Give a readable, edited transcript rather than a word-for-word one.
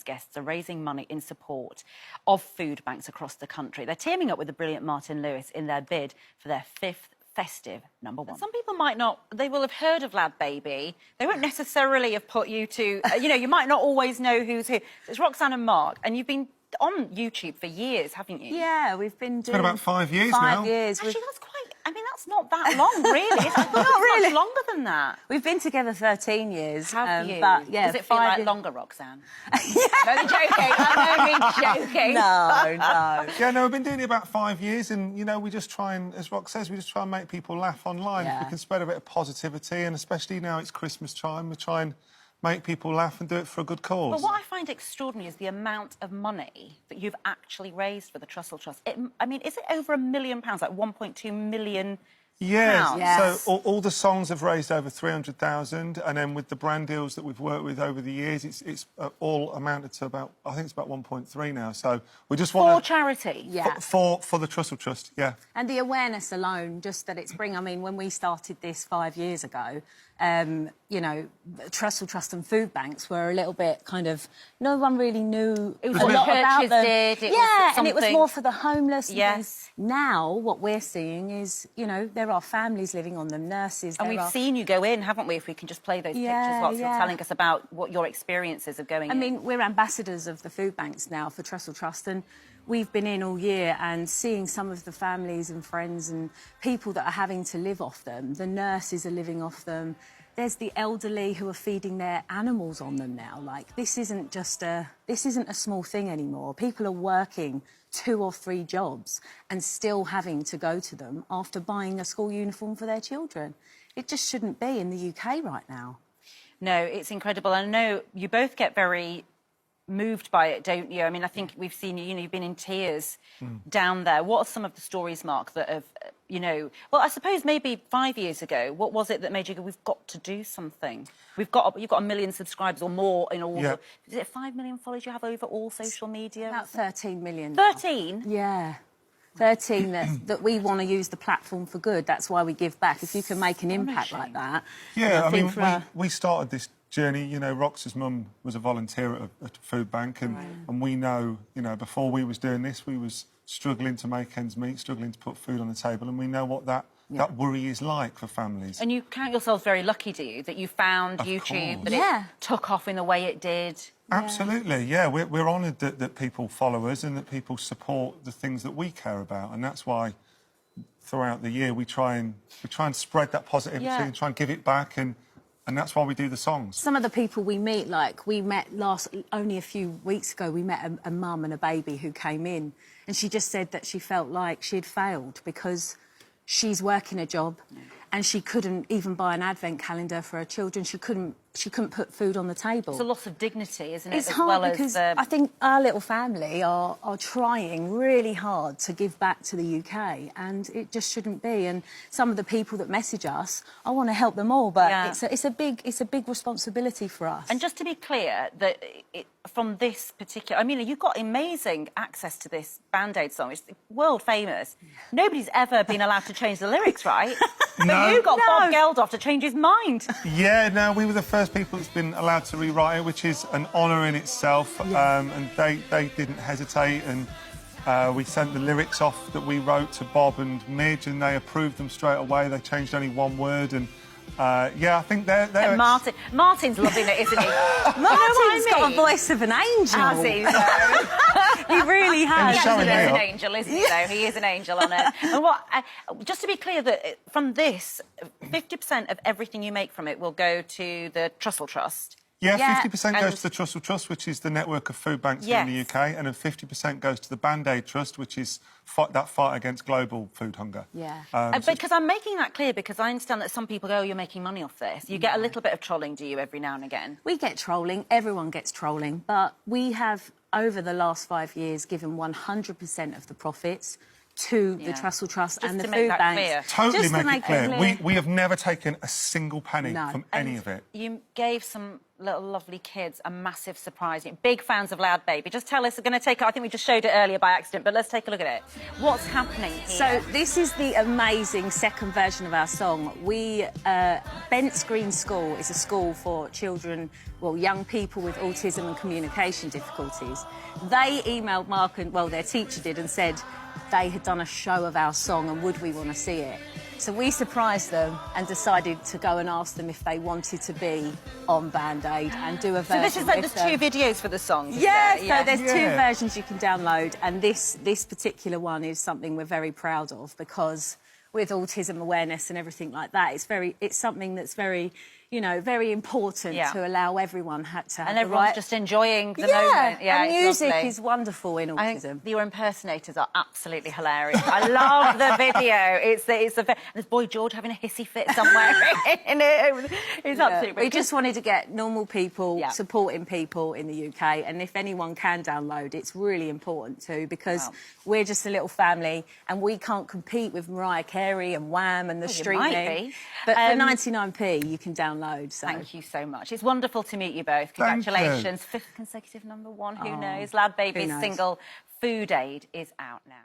Guests are raising money in support of food banks across the country. They're teaming up with the brilliant Martin Lewis in their bid for their 5th festive #1. Some people might not, they will have heard of Lad Baby. They won't necessarily have put you to, you might not always know who's who. It's Roxanne and Mark, and you've been on YouTube for years, haven't you? Yeah, we've been doing... It's been about 5 years now. 5 years. Actually, that's quite... I mean, that's not that long, really. I thought it was much longer than that. We've been together 13 years. Have you? But, yeah, does it feel like longer, Roxanne? Yeah. No, I'm joking. I'm only joking. No. Yeah, no, we've been doing it about 5 years, and, we just try and, as Rox says, we just try and make people laugh online. Yeah. We can spread a bit of positivity, and especially now it's Christmas time, we try and make people laugh and do it for a good cause. But what I find extraordinary is the amount of money that you've actually raised for the Trussell Trust. I mean, is it over £1 million, like 1.2 million? Yeah, Yes. so all the songs have raised over 300,000, and then with the brand deals that we've worked with over the years, it's all amounted to about, I think it's about 1.3 now. So we just want For charity? Yeah. For the Trussell Trust, yeah. And the awareness alone, just that it's bringing... I mean, when we started this 5 years ago, Trussell Trust and food banks were a little bit kind of... No one really knew it was a lot about them. did. And it was more for the homeless. Yes. Now, what we're seeing is, there are families living on them, nurses... And we've seen you go in, haven't we? If we can just play those pictures whilst you're telling us about what your experiences of going in. I mean, we're ambassadors of the food banks now for Trussell Trust, and we've been in all year and seeing some of the families and friends and people that are having to live off them. The nurses are living off them. There's the elderly who are feeding their animals on them now. Like, this isn't a small thing anymore. People are working 2 or 3 jobs and still having to go to them after buying a school uniform for their children. It just shouldn't be in the UK right now. No, it's incredible. I know you both get very moved by it, don't you? I mean, I think we've seen you, you've been in tears down there. What are some of the stories, Mark, that have, well, I suppose maybe 5 years ago, what was it that made you go, we've got to do something? You've got 1 million subscribers or more in all. Yeah. Is it 5 million followers you have over all social media? About 13 million. 13? Yeah. 13 that we want to use the platform for good. That's why we give back. If you can make an impact like that. Yeah, I mean, we started this journey, Rox's mum was a volunteer at a food bank, and we know, before we was doing this, we was struggling to make ends meet, struggling to put food on the table, and we know what that worry is like for families. And you count yourselves very lucky, do you, that you found YouTube, that it took off in the way it did? Absolutely, yeah. We're honoured that people follow us and that people support the things that we care about, and that's why throughout the year we try and spread that positivity and try and give it back, and that's why we do the songs. Some of the people we meet, like we met only a few weeks ago, we met a mum and a baby who came in, and she just said that she felt like she'd failed because she's working a job and she couldn't even buy an advent calendar for her children. She couldn't put food on the table. It's a loss of dignity, isn't it? It's hard because I think our little family are trying really hard to give back to the UK, and it just shouldn't be. And some of the people that message us, I want to help them all, but it's a big responsibility for us. And just to be clear, that from this particular, I mean, you've got amazing access to this Band-Aid song, which is world famous. Nobody's ever been allowed to change the lyrics, right? But you got Bob Geldof to change his mind. Yeah, no, we were the first people that's been allowed to rewrite it, which is an honour in itself. And they didn't hesitate, and we sent the lyrics off that we wrote to Bob and Midge, and they approved them straight away. They changed only 1 word, and I think they're Martin's loving it, isn't he? Martin's got a voice of an angel. Has he, though? He really has. He is an angel, isn't he, though? He is an angel on it. And just to be clear, that from this, 50% of everything you make from it will go to the Trussell Trust. Yeah, 50% goes to the Trussell Trust, which is the network of food banks here in the UK, and then 50% goes to the Band-Aid Trust, which is that fight against global food hunger. Yeah. Because I'm making that clear because I understand that some people go, oh, you're making money off this. You get a little bit of trolling, do you, every now and again? We get trolling. Everyone gets trolling. But we have, over the last 5 years, given 100% of the profits to the Trussell Trust and the food banks. Totally make it clear. We have never taken a single penny from any of it. You gave some little lovely kids a massive surprise. Big fans of Loud Baby. Just tell us, we're going to take, I think we just showed it earlier by accident, but let's take a look at it. What's happening here? So this is the amazing second version of our song. Bent's Green School is a school for children, well, young people with autism and communication difficulties. They emailed Mark and, well, their teacher did, and said they had done a show of our song and would we want to see it. So we surprised them and decided to go and ask them if they wanted to be on Band Aid and do a version. So this is like with there's them. two videos for the song. Yeah, Yeah. so there's two versions you can download, and this particular one is something we're very proud of, because with autism awareness and everything like that, it's something that's very, you know, very important to allow everyone to have and the everyone's right... just enjoying the moment. Yeah, and it's music lovely. is wonderful in I autism. think your impersonators are absolutely hilarious. I love the video. And there's Boy George having a hissy fit somewhere in it. It's absolutely. We just wanted to get normal people supporting people in the UK, and if anyone can download, it's really important too, because we're just a little family and we can't compete with Mariah Carey and Wham and the streaming. But for 99p, you can download. So. Thank you so much. It's wonderful to meet you both. Congratulations. 5th consecutive #1. Who knows? Loud Baby's single Food Aid is out now.